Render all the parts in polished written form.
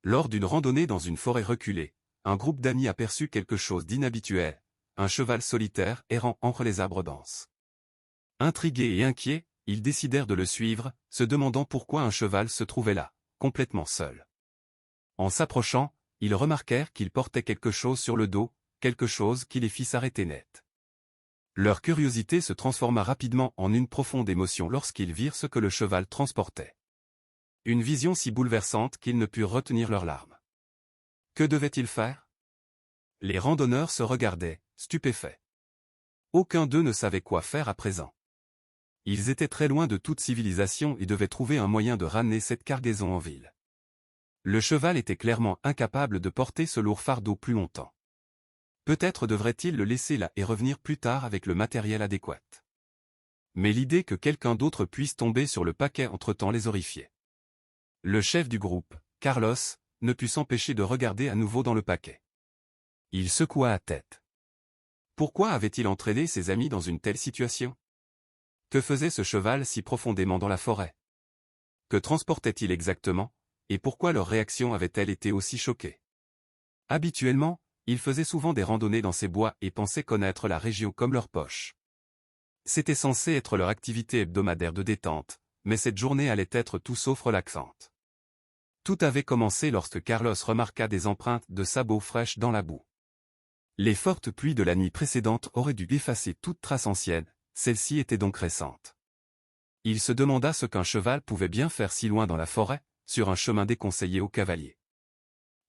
Lors d'une randonnée dans une forêt reculée, un groupe d'amis aperçut quelque chose d'inhabituel, un cheval solitaire errant entre les arbres denses. Intrigués et inquiets, ils décidèrent de le suivre, se demandant pourquoi un cheval se trouvait là, complètement seul. En s'approchant, ils remarquèrent qu'il portait quelque chose sur le dos, quelque chose qui les fit s'arrêter net. Leur curiosité se transforma rapidement en une profonde émotion lorsqu'ils virent ce que le cheval transportait. Une vision si bouleversante qu'ils ne purent retenir leurs larmes. Que devaient-ils faire? Les randonneurs se regardaient, stupéfaits. Aucun d'eux ne savait quoi faire à présent. Ils étaient très loin de toute civilisation et devaient trouver un moyen de ramener cette cargaison en ville. Le cheval était clairement incapable de porter ce lourd fardeau plus longtemps. Peut-être devrait-il le laisser là et revenir plus tard avec le matériel adéquat. Mais l'idée que quelqu'un d'autre puisse tomber sur le paquet entre-temps les horrifiait. Le chef du groupe, Carlos, ne put s'empêcher de regarder à nouveau dans le paquet. Il secoua la tête. Pourquoi avait-il entraîné ses amis dans une telle situation? Que faisait ce cheval si profondément dans la forêt? Que transportait-il exactement, et pourquoi leur réaction avait-elle été aussi choquée? Habituellement, ils faisaient souvent des randonnées dans ces bois et pensaient connaître la région comme leur poche. C'était censé être leur activité hebdomadaire de détente, mais cette journée allait être tout sauf relaxante. Tout avait commencé lorsque Carlos remarqua des empreintes de sabots fraîches dans la boue. Les fortes pluies de la nuit précédente auraient dû effacer toute trace ancienne, celle-ci était donc récente. Il se demanda ce qu'un cheval pouvait bien faire si loin dans la forêt, sur un chemin déconseillé aux cavaliers.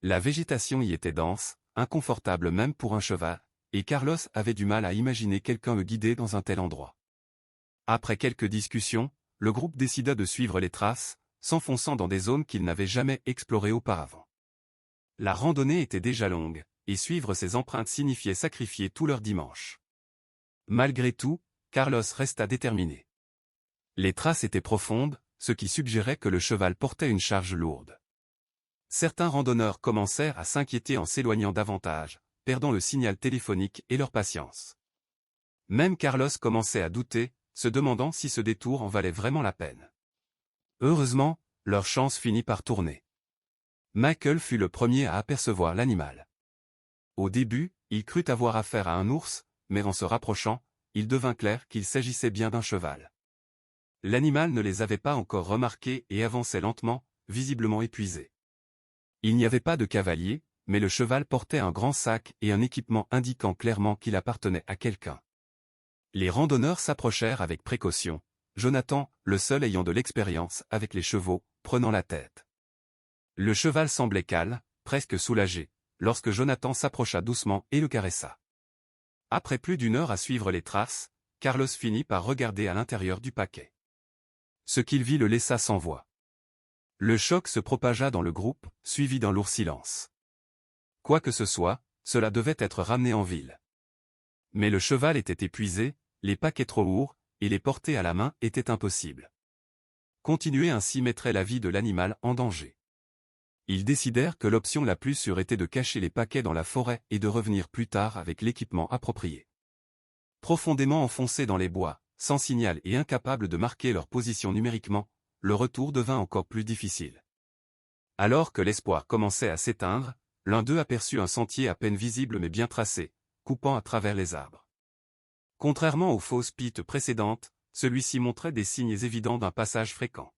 La végétation y était dense, inconfortable même pour un cheval, et Carlos avait du mal à imaginer quelqu'un le guider dans un tel endroit. Après quelques discussions, le groupe décida de suivre les traces, s'enfonçant dans des zones qu'ils n'avaient jamais explorées auparavant. La randonnée était déjà longue, et suivre ces empreintes signifiait sacrifier tout leur dimanche. Malgré tout, Carlos resta déterminé. Les traces étaient profondes, ce qui suggérait que le cheval portait une charge lourde. Certains randonneurs commencèrent à s'inquiéter en s'éloignant davantage, perdant le signal téléphonique et leur patience. Même Carlos commençait à douter, se demandant si ce détour en valait vraiment la peine. Heureusement, leur chance finit par tourner. Michael fut le premier à apercevoir l'animal. Au début, il crut avoir affaire à un ours, mais en se rapprochant, il devint clair qu'il s'agissait bien d'un cheval. L'animal ne les avait pas encore remarqués et avançait lentement, visiblement épuisé. Il n'y avait pas de cavalier, mais le cheval portait un grand sac et un équipement indiquant clairement qu'il appartenait à quelqu'un. Les randonneurs s'approchèrent avec précaution, Jonathan, le seul ayant de l'expérience avec les chevaux, prenant la tête. Le cheval semblait calme, presque soulagé, lorsque Jonathan s'approcha doucement et le caressa. Après plus d'une heure à suivre les traces, Carlos finit par regarder à l'intérieur du paquet. Ce qu'il vit le laissa sans voix. Le choc se propagea dans le groupe, suivi d'un lourd silence. Quoi que ce soit, cela devait être ramené en ville. Mais le cheval était épuisé, les paquets trop lourds, et les porter à la main était impossible. Continuer ainsi mettrait la vie de l'animal en danger. Ils décidèrent que l'option la plus sûre était de cacher les paquets dans la forêt et de revenir plus tard avec l'équipement approprié. Profondément enfoncés dans les bois, sans signal et incapables de marquer leur position numériquement, le retour devint encore plus difficile. Alors que l'espoir commençait à s'éteindre, l'un d'eux aperçut un sentier à peine visible mais bien tracé, coupant à travers les arbres. Contrairement aux fausses pistes précédentes, celui-ci montrait des signes évidents d'un passage fréquent.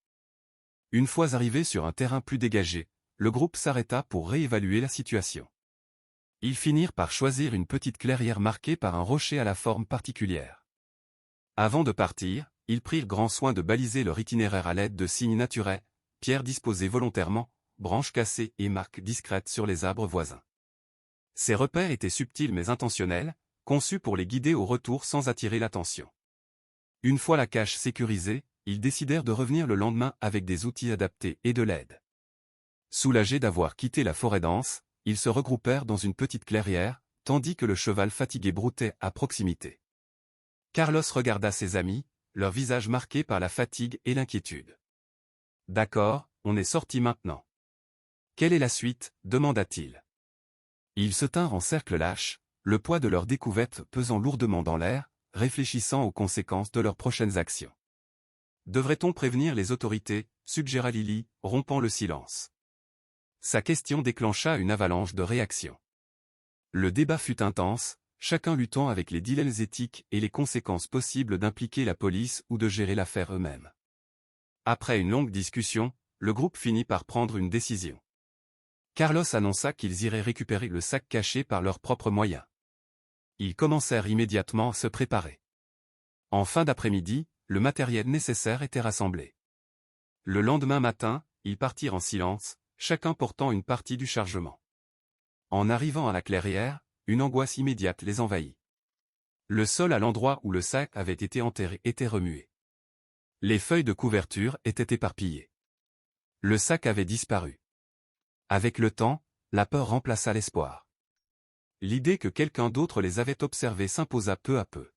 Une fois arrivé sur un terrain plus dégagé, le groupe s'arrêta pour réévaluer la situation. Ils finirent par choisir une petite clairière marquée par un rocher à la forme particulière. Avant de partir, ils prirent grand soin de baliser leur itinéraire à l'aide de signes naturels, pierres disposées volontairement, branches cassées et marques discrètes sur les arbres voisins. Ces repères étaient subtils mais intentionnels, conçus pour les guider au retour sans attirer l'attention. Une fois la cache sécurisée, ils décidèrent de revenir le lendemain avec des outils adaptés et de l'aide. Soulagés d'avoir quitté la forêt dense, ils se regroupèrent dans une petite clairière, tandis que le cheval fatigué broutait à proximité. Carlos regarda ses amis, leur visage marqué par la fatigue et l'inquiétude. « D'accord, on est sorti maintenant. »« Quelle est la suite ?» demanda-t-il. Ils se tinrent en cercle lâche, le poids de leur découverte pesant lourdement dans l'air, réfléchissant aux conséquences de leurs prochaines actions. « Devrait-on prévenir les autorités ?» suggéra Lily, rompant le silence. Sa question déclencha une avalanche de réactions. Le débat fut intense, chacun luttant avec les dilemmes éthiques et les conséquences possibles d'impliquer la police ou de gérer l'affaire eux-mêmes. Après une longue discussion, le groupe finit par prendre une décision. Carlos annonça qu'ils iraient récupérer le sac caché par leurs propres moyens. Ils commencèrent immédiatement à se préparer. En fin d'après-midi, le matériel nécessaire était rassemblé. Le lendemain matin, ils partirent en silence, chacun portant une partie du chargement. En arrivant à la clairière, une angoisse immédiate les envahit. Le sol à l'endroit où le sac avait été enterré était remué. Les feuilles de couverture étaient éparpillées. Le sac avait disparu. Avec le temps, la peur remplaça l'espoir. L'idée que quelqu'un d'autre les avait observés s'imposa peu à peu.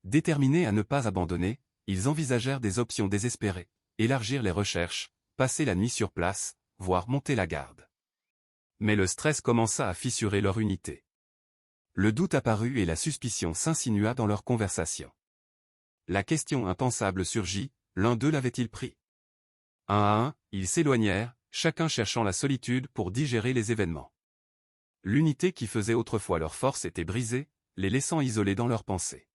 Déterminés à ne pas abandonner, ils envisagèrent des options désespérées, élargir les recherches, passer la nuit sur place, voire monter la garde. Mais le stress commença à fissurer leur unité. Le doute apparut et la suspicion s'insinua dans leur conversation. La question impensable surgit, l'un d'eux l'avait-il pris? Un à un, ils s'éloignèrent, chacun cherchant la solitude pour digérer les événements. L'unité qui faisait autrefois leur force était brisée, les laissant isolés dans leurs pensées.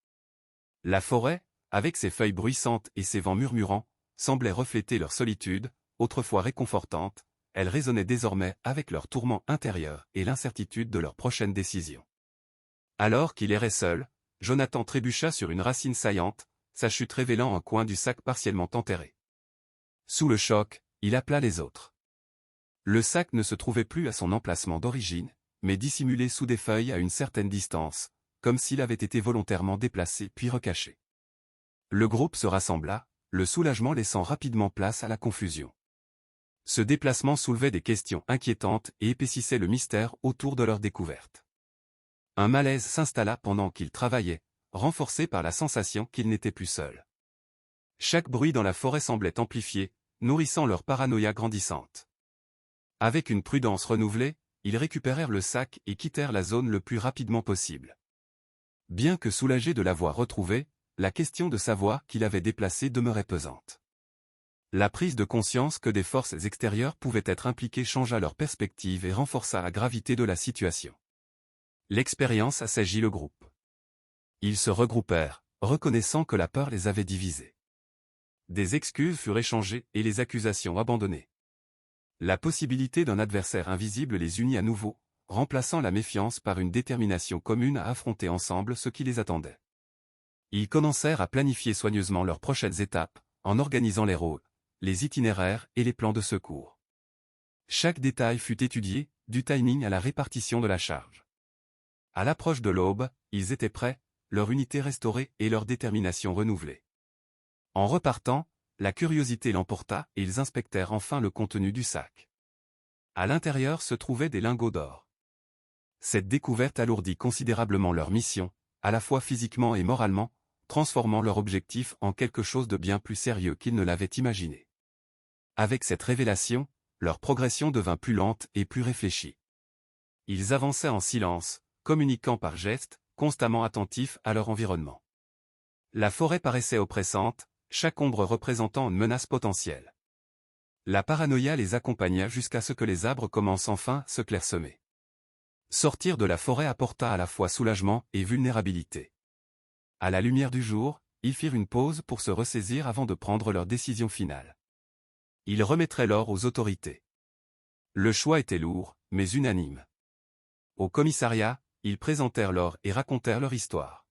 La forêt, avec ses feuilles bruissantes et ses vents murmurants, semblait refléter leur solitude, autrefois réconfortante, elle résonnait désormais avec leur tourment intérieur et l'incertitude de leur prochaine décision. Alors qu'il errait seul, Jonathan trébucha sur une racine saillante, sa chute révélant un coin du sac partiellement enterré. Sous le choc, il appela les autres. Le sac ne se trouvait plus à son emplacement d'origine, mais dissimulé sous des feuilles à une certaine distance, comme s'il avait été volontairement déplacé puis recaché. Le groupe se rassembla, le soulagement laissant rapidement place à la confusion. Ce déplacement soulevait des questions inquiétantes et épaississait le mystère autour de leur découverte. Un malaise s'installa pendant qu'ils travaillaient, renforcé par la sensation qu'ils n'étaient plus seuls. Chaque bruit dans la forêt semblait amplifié, nourrissant leur paranoïa grandissante. Avec une prudence renouvelée, ils récupérèrent le sac et quittèrent la zone le plus rapidement possible. Bien que soulagés de l'avoir retrouvé, la question de savoir qui l'avait déplacé demeurait pesante. La prise de conscience que des forces extérieures pouvaient être impliquées changea leur perspective et renforça la gravité de la situation. L'expérience assagit le groupe. Ils se regroupèrent, reconnaissant que la peur les avait divisés. Des excuses furent échangées et les accusations abandonnées. La possibilité d'un adversaire invisible les unit à nouveau, remplaçant la méfiance par une détermination commune à affronter ensemble ce qui les attendait. Ils commencèrent à planifier soigneusement leurs prochaines étapes, en organisant les rôles, les itinéraires et les plans de secours. Chaque détail fut étudié, du timing à la répartition de la charge. À l'approche de l'aube, ils étaient prêts, leur unité restaurée et leur détermination renouvelée. En repartant, la curiosité l'emporta et ils inspectèrent enfin le contenu du sac. À l'intérieur se trouvaient des lingots d'or. Cette découverte alourdit considérablement leur mission, à la fois physiquement et moralement, transformant leur objectif en quelque chose de bien plus sérieux qu'ils ne l'avaient imaginé. Avec cette révélation, leur progression devint plus lente et plus réfléchie. Ils avançaient en silence, communiquant par gestes, constamment attentifs à leur environnement. La forêt paraissait oppressante, chaque ombre représentant une menace potentielle. La paranoïa les accompagna jusqu'à ce que les arbres commencent enfin à se clairsemer. Sortir de la forêt apporta à la fois soulagement et vulnérabilité. À la lumière du jour, ils firent une pause pour se ressaisir avant de prendre leur décision finale. Ils remettraient l'or aux autorités. Le choix était lourd, mais unanime. Au commissariat, ils présentèrent l'or et racontèrent leur histoire.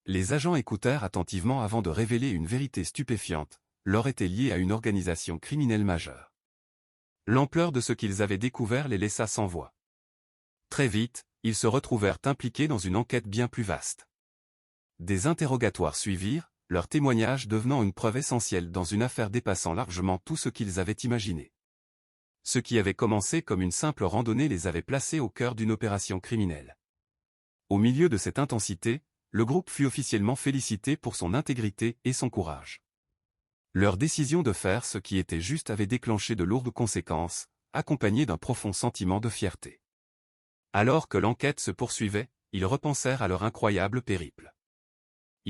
Les agents écoutèrent attentivement avant de révéler une vérité stupéfiante, l'or était lié à une organisation criminelle majeure. L'ampleur de ce qu'ils avaient découvert les laissa sans voix. Très vite, ils se retrouvèrent impliqués dans une enquête bien plus vaste. Des interrogatoires suivirent, leurs témoignages devenant une preuve essentielle dans une affaire dépassant largement tout ce qu'ils avaient imaginé. Ce qui avait commencé comme une simple randonnée les avait placés au cœur d'une opération criminelle. Au milieu de cette intensité, le groupe fut officiellement félicité pour son intégrité et son courage. Leur décision de faire ce qui était juste avait déclenché de lourdes conséquences, accompagnées d'un profond sentiment de fierté. Alors que l'enquête se poursuivait, ils repensèrent à leur incroyable périple.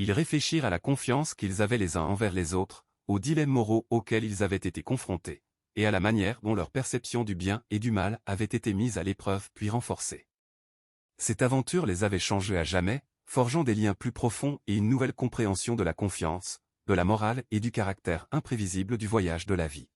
Ils réfléchirent à la confiance qu'ils avaient les uns envers les autres, aux dilemmes moraux auxquels ils avaient été confrontés, et à la manière dont leur perception du bien et du mal avait été mise à l'épreuve puis renforcée. Cette aventure les avait changés à jamais, forgeant des liens plus profonds et une nouvelle compréhension de la confiance, de la morale et du caractère imprévisible du voyage de la vie.